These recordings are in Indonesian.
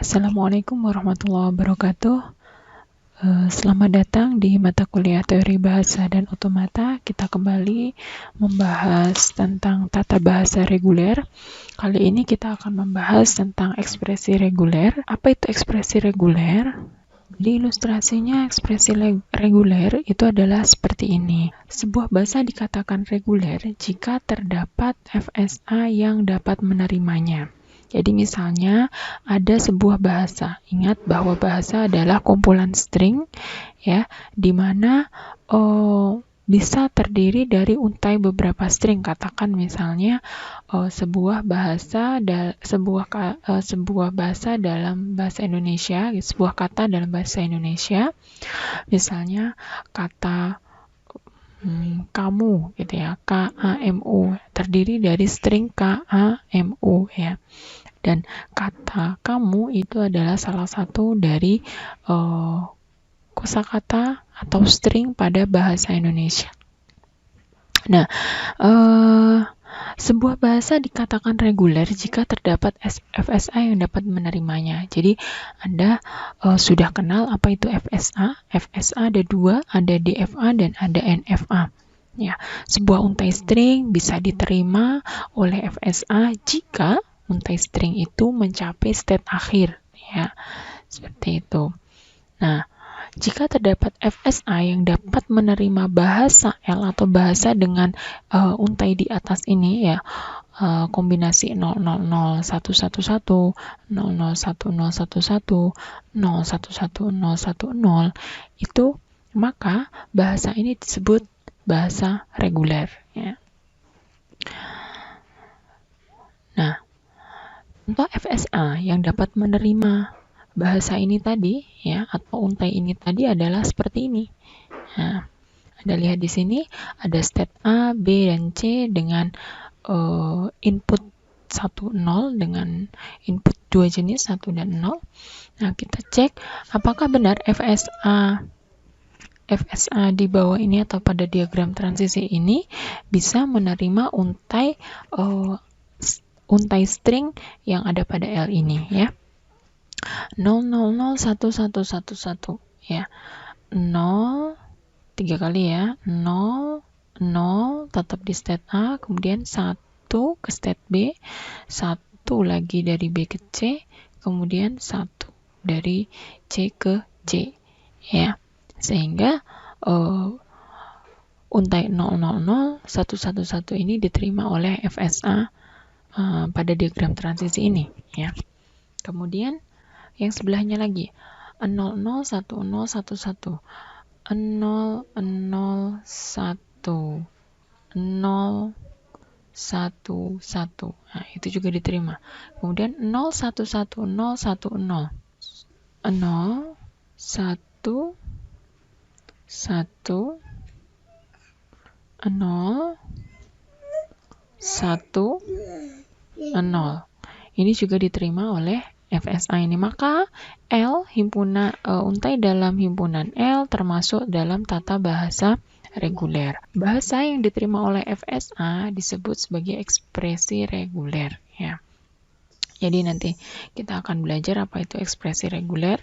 Assalamualaikum warahmatullahi wabarakatuh. Selamat datang di mata kuliah teori bahasa dan otomata. Kita kembali membahas tentang tata bahasa reguler. Kali ini kita akan membahas tentang ekspresi reguler. Apa itu ekspresi reguler? Di ilustrasinya, ekspresi reguler itu adalah seperti ini. Sebuah bahasa dikatakan reguler jika terdapat FSA yang dapat menerimanya. Jadi misalnya ada sebuah bahasa. Ingat bahwa bahasa adalah kumpulan string, ya, di mana bisa terdiri dari untai beberapa string. Katakan misalnya sebuah bahasa dalam bahasa Indonesia, sebuah kata dalam bahasa Indonesia, misalnya kata kamu, gitu ya, KAMU, terdiri dari string KAMU, ya. Dan kata kamu itu adalah salah satu dari kosakata atau string pada bahasa Indonesia. Nah, sebuah bahasa dikatakan reguler jika terdapat FSA yang dapat menerimanya. Jadi, Anda sudah kenal apa itu FSA. FSA ada dua, ada DFA dan ada NFA. Ya, sebuah untai string bisa diterima oleh FSA jika untai string itu mencapai state akhir, ya, seperti itu. Nah, jika terdapat FSA yang dapat menerima bahasa L atau bahasa dengan untai di atas ini, ya, kombinasi 000 111 001011 011010 itu, maka bahasa ini disebut bahasa reguler, ya. Nah, contoh FSA yang dapat menerima bahasa ini tadi, ya, atau untai ini tadi adalah seperti ini. Nah, Anda lihat di sini ada state A, B, dan C dengan input 1, 0 dengan input dua jenis 1 dan 0. Nah, kita cek apakah benar FSA di bawah ini atau pada diagram transisi ini bisa menerima untai string yang ada pada L ini, ya. 0001111, ya. 0 3 kali, ya. 0 0 tetap di state A, kemudian 1 ke state B, 1 lagi dari B ke C, kemudian 1 dari C ke C, ya. Sehingga untai 000111 ini diterima oleh FSA pada diagram transisi ini, ya. Kemudian yang sebelahnya lagi 001011 001 011, nah, itu juga diterima. Kemudian 011010 0 1 1 0 1 0. Ini juga diterima oleh FSA ini. Maka L himpunan untai dalam himpunan L termasuk dalam tata bahasa reguler. Bahasa yang diterima oleh FSA disebut sebagai ekspresi reguler, ya. Jadi nanti kita akan belajar apa itu ekspresi reguler,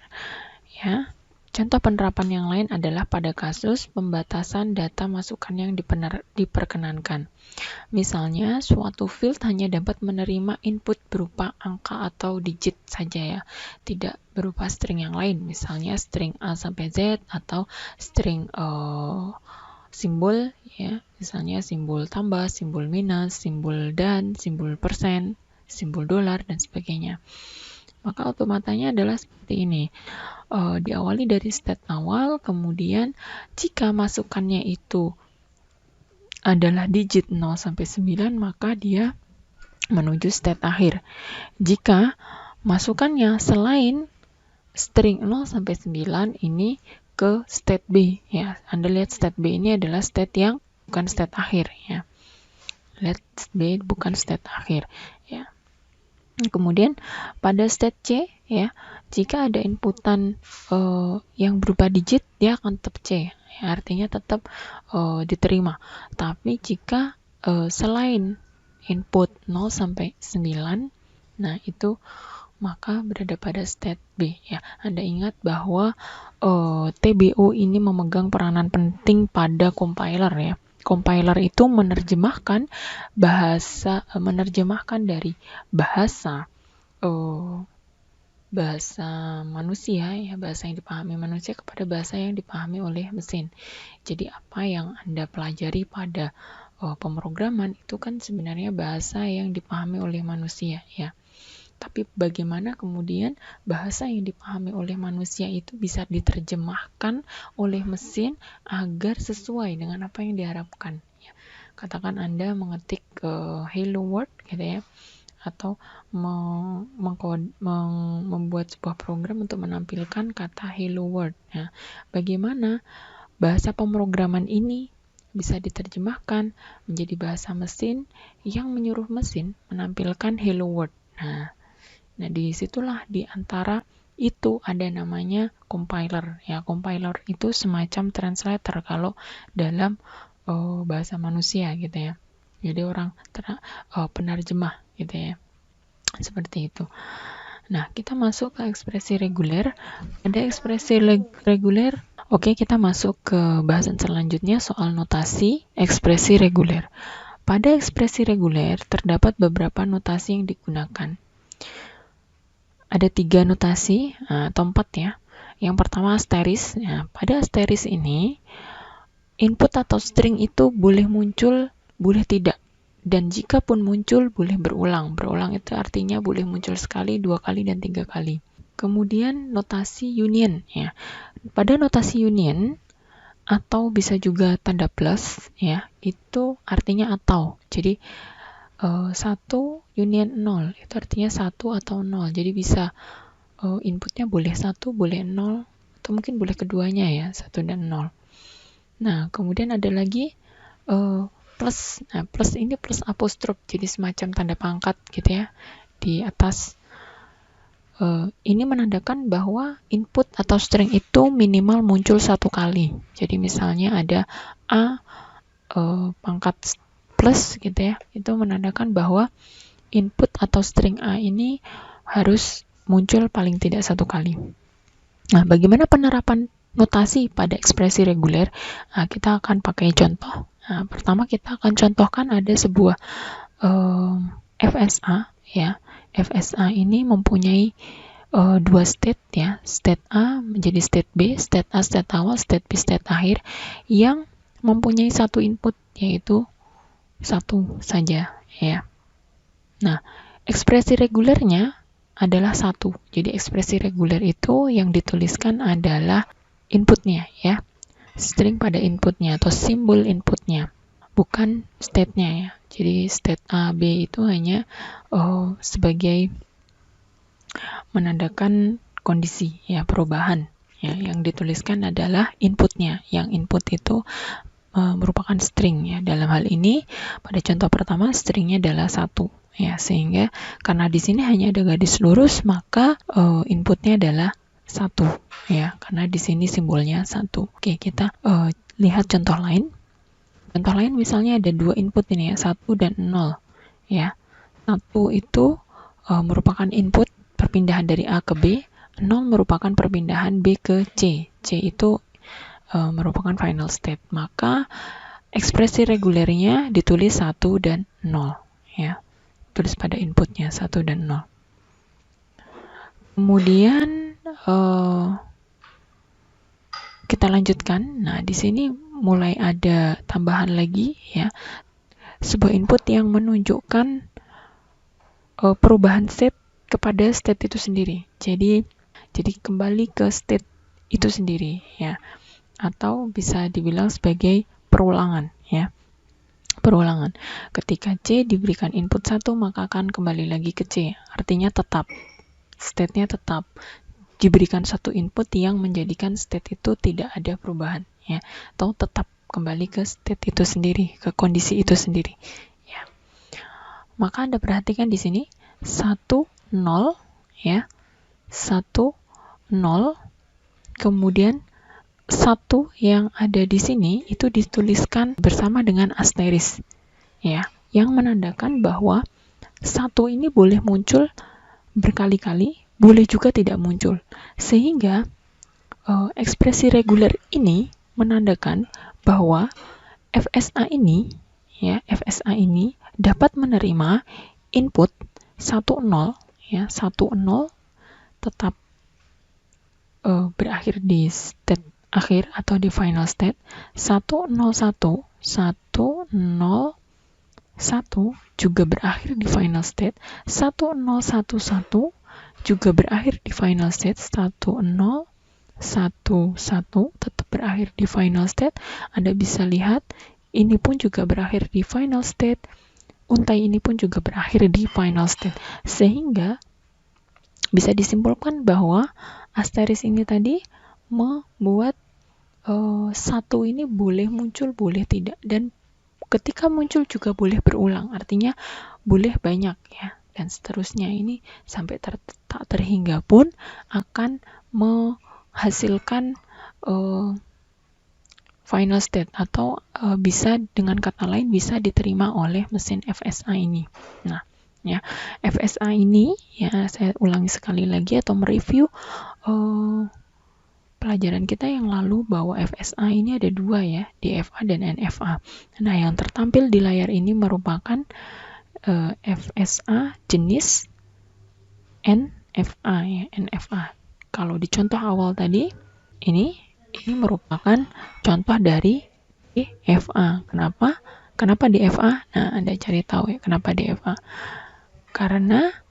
ya. Contoh penerapan yang lain adalah pada kasus pembatasan data masukan yang diperkenankan. Misalnya, suatu field hanya dapat menerima input berupa angka atau digit saja, ya, tidak berupa string yang lain, misalnya string A sampai Z atau string simbol, ya, misalnya simbol tambah, simbol minus, simbol dan, simbol persen, simbol dolar, dan sebagainya. Maka otomatanya adalah seperti ini. Diawali dari state awal, kemudian jika masukannya itu adalah digit 0 sampai 9, maka dia menuju state akhir. Jika masukannya selain string 0 sampai 9 ini ke state B, ya. Anda lihat state B ini adalah state yang bukan state akhir, ya. Lihat B bukan state akhir, ya. Kemudian pada state C, ya, jika ada inputan yang berupa digit, dia akan tetap C, ya, artinya tetap diterima. Tapi jika selain input 0 sampai 9, nah itu maka berada pada state B ya. Anda ingat bahwa TBO ini memegang peranan penting pada compiler ya. Compiler itu menerjemahkan dari bahasa manusia ya, bahasa yang dipahami manusia kepada bahasa yang dipahami oleh mesin. Jadi apa yang Anda pelajari pada pemrograman itu kan sebenarnya bahasa yang dipahami oleh manusia ya. Tapi bagaimana kemudian bahasa yang dipahami oleh manusia itu bisa diterjemahkan oleh mesin agar sesuai dengan apa yang diharapkan ya. Katakan Anda mengetik hello world gitu ya, atau membuat sebuah program untuk menampilkan kata hello world. Nah, bagaimana bahasa pemrograman ini bisa diterjemahkan menjadi bahasa mesin yang menyuruh mesin menampilkan hello world. Nah, disitulah di antara itu ada namanya compiler. Ya, compiler itu semacam translator kalau dalam bahasa manusia gitu ya. Jadi orang penerjemah gitu ya. Seperti itu. Nah, kita masuk ke ekspresi reguler. Ada ekspresi reguler. Oke, kita masuk ke bahasan selanjutnya soal notasi ekspresi reguler. Pada ekspresi reguler terdapat beberapa notasi yang digunakan. Ada 3 notasi atau 4 ya. Yang pertama asteris. Nah, pada asteris ini input atau string itu boleh muncul, boleh tidak. Dan jika pun muncul, boleh berulang. Berulang itu artinya boleh muncul sekali, 2 kali, dan 3 kali. Kemudian notasi union. Ya. Pada notasi union, atau bisa juga tanda plus, ya, itu artinya atau. Jadi, 1 union 0, itu artinya 1 atau 0. Jadi bisa inputnya boleh 1, boleh 0, atau mungkin boleh keduanya ya, 1 dan 0. Nah, kemudian ada lagi plus. Nah, plus ini plus apostrof, jadi semacam tanda pangkat gitu ya di atas. Ini menandakan bahwa input atau string itu minimal muncul 1 kali. Jadi misalnya ada A pangkat plus gitu ya, itu menandakan bahwa input atau string A ini harus muncul paling tidak 1 kali. Nah, bagaimana penerapan notasi pada ekspresi reguler? Nah, kita akan pakai contoh. Nah, pertama kita akan contohkan ada sebuah FSA ya. FSA ini mempunyai 2 state ya. State A menjadi state B, state A state awal, state B state akhir, yang mempunyai 1 input yaitu 1 saja ya. Nah, ekspresi regulernya adalah 1. Jadi ekspresi reguler itu yang dituliskan adalah inputnya ya. String pada inputnya atau simbol inputnya, bukan state-nya ya. Jadi state A, B itu hanya sebagai menandakan kondisi ya, perubahan ya. Yang dituliskan adalah inputnya. Yang input itu merupakan string ya. Dalam hal ini pada contoh pertama stringnya adalah 1 ya, sehingga karena di sini hanya ada garis lurus, maka inputnya adalah 1 ya, karena di sini simbolnya 1. Oke, kita lihat contoh lain. Contoh lain misalnya ada 2 input ini ya, 1 dan 0 ya. 1 itu merupakan input perpindahan dari A ke B, 0 merupakan perpindahan B ke C. C itu merupakan final state. Maka ekspresi regulernya ditulis 1 dan 0 ya. Tulis pada inputnya 1 dan 0. Kemudian kita lanjutkan. Nah, di sini mulai ada tambahan lagi ya. Sebuah input yang menunjukkan perubahan state kepada state itu sendiri. Jadi kembali ke state itu sendiri ya. Atau bisa dibilang sebagai perulangan ya. Perulangan. Ketika C diberikan input 1, maka akan kembali lagi ke C. Artinya tetap. State-nya tetap. Diberikan 1 input yang menjadikan state itu tidak ada perubahan ya, atau tetap kembali ke state itu sendiri, ke kondisi itu sendiri ya. Maka Anda perhatikan di sini 1 0 ya, 1 0, kemudian 1 yang ada di sini itu dituliskan bersama dengan asteris ya, yang menandakan bahwa 1 ini boleh muncul berkali-kali, boleh juga tidak muncul. Sehingga ekspresi reguler ini menandakan bahwa FSA ini dapat menerima input 10 ya, 10 tetap berakhir di state akhir atau di final state, 101 juga berakhir di final state, 1011 juga berakhir di final state, 1011 tetap berakhir di final state. Anda bisa lihat ini pun juga berakhir di final state, untai ini pun juga berakhir di final state, sehingga bisa disimpulkan bahwa asteris ini tadi membuat satu ini boleh muncul, boleh tidak, dan ketika muncul juga boleh berulang, artinya boleh banyak ya, dan seterusnya. Ini sampai tak terhingga pun akan menghasilkan final state, atau bisa dengan kata lain bisa diterima oleh mesin FSA ini. Nah, ya, FSA ini ya, saya ulangi sekali lagi atau mereview pelajaran kita yang lalu bahwa FSA ini ada dua ya, DFA dan NFA. Nah, yang tertampil di layar ini merupakan FSA jenis NFA ya, NFA. Kalau di contoh awal tadi ini merupakan contoh dari DFA. Kenapa DFA? Nah, Anda cari tahu ya kenapa DFA. Karena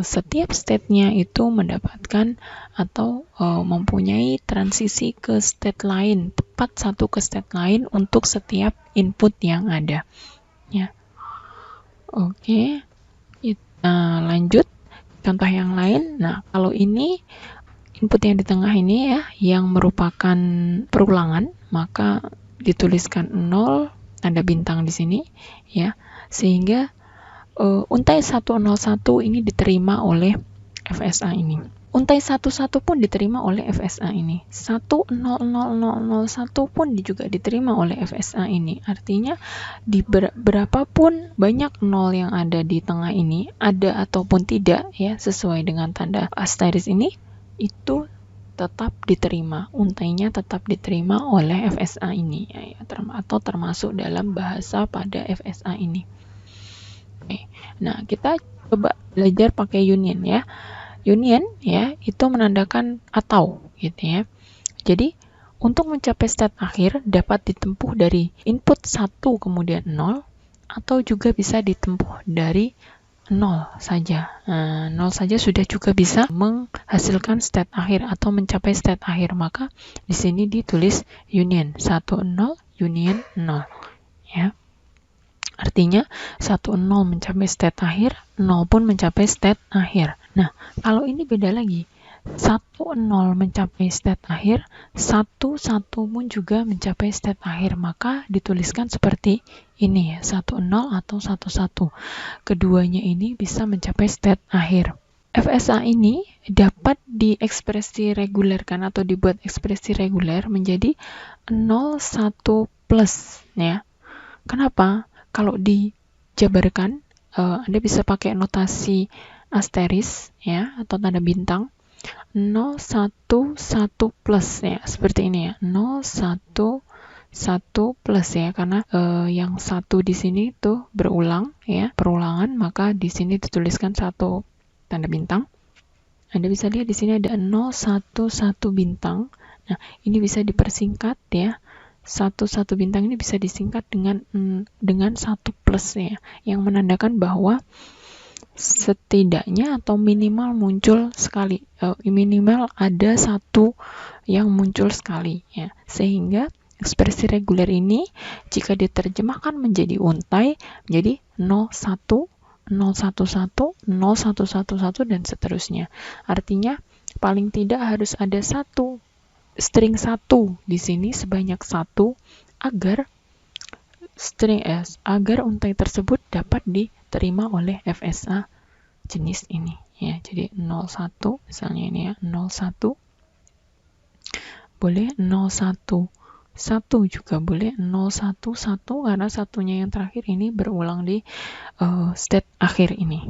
setiap state-nya itu mendapatkan atau mempunyai transisi ke state lain, tepat satu ke state lain untuk setiap input yang ada. Ya. Oke, kita lanjut contoh yang lain. Nah, kalau ini input yang di tengah ini ya, yang merupakan perulangan, maka dituliskan 0, tanda bintang di sini ya, sehingga untai 101 ini diterima oleh FSA ini. Untai 11 pun diterima oleh FSA ini. 100001 pun juga diterima oleh FSA ini. Artinya di berapapun banyak 0 yang ada di tengah ini, ada ataupun tidak ya, sesuai dengan tanda asteris ini, itu tetap diterima, untainya tetap diterima oleh FSA ini ya, atau termasuk dalam bahasa pada FSA ini. Oke. Nah, kita coba belajar pakai union ya. Union ya, itu menandakan atau gitu ya. Jadi, untuk mencapai state akhir dapat ditempuh dari input 1 kemudian 0, atau juga bisa ditempuh dari 0 saja. 0 saja sudah juga bisa menghasilkan state akhir atau mencapai state akhir. Maka di sini ditulis union 10 union 0 ya. Artinya 10 mencapai state akhir, 0 pun mencapai state akhir. Nah, kalau ini beda lagi. 10 mencapai state akhir, 11 pun juga mencapai state akhir. Maka dituliskan seperti ini ya, 10 atau 11. Keduanya ini bisa mencapai state akhir. FSA ini dapat diekspresi regulerkan atau dibuat ekspresi reguler menjadi 01 plus ya. Kenapa? Kalau dijabarkan, Anda bisa pakai notasi asteris ya, atau tanda bintang 011 plus ya, seperti ini ya, 011 plus ya, karena yang satu di sini tuh berulang ya, perulangan, maka di sini dituliskan satu tanda bintang. Anda bisa lihat di sini ada 011 bintang. Nah, ini bisa dipersingkat ya. Satu bintang ini bisa disingkat dengan 1 plus ya, yang menandakan bahwa setidaknya atau minimal muncul sekali, minimal ada satu yang muncul sekali ya, sehingga ekspresi reguler ini jika diterjemahkan menjadi untai menjadi 01, 011, 0111 dan seterusnya. Artinya paling tidak harus ada satu string 1 di sini sebanyak 1 agar string S agar untai tersebut dapat diterima oleh FSA jenis ini ya. Jadi 01 misalnya ini ya, 01 boleh, 01 1 juga boleh, 011 karena satunya yang terakhir ini berulang di state akhir ini.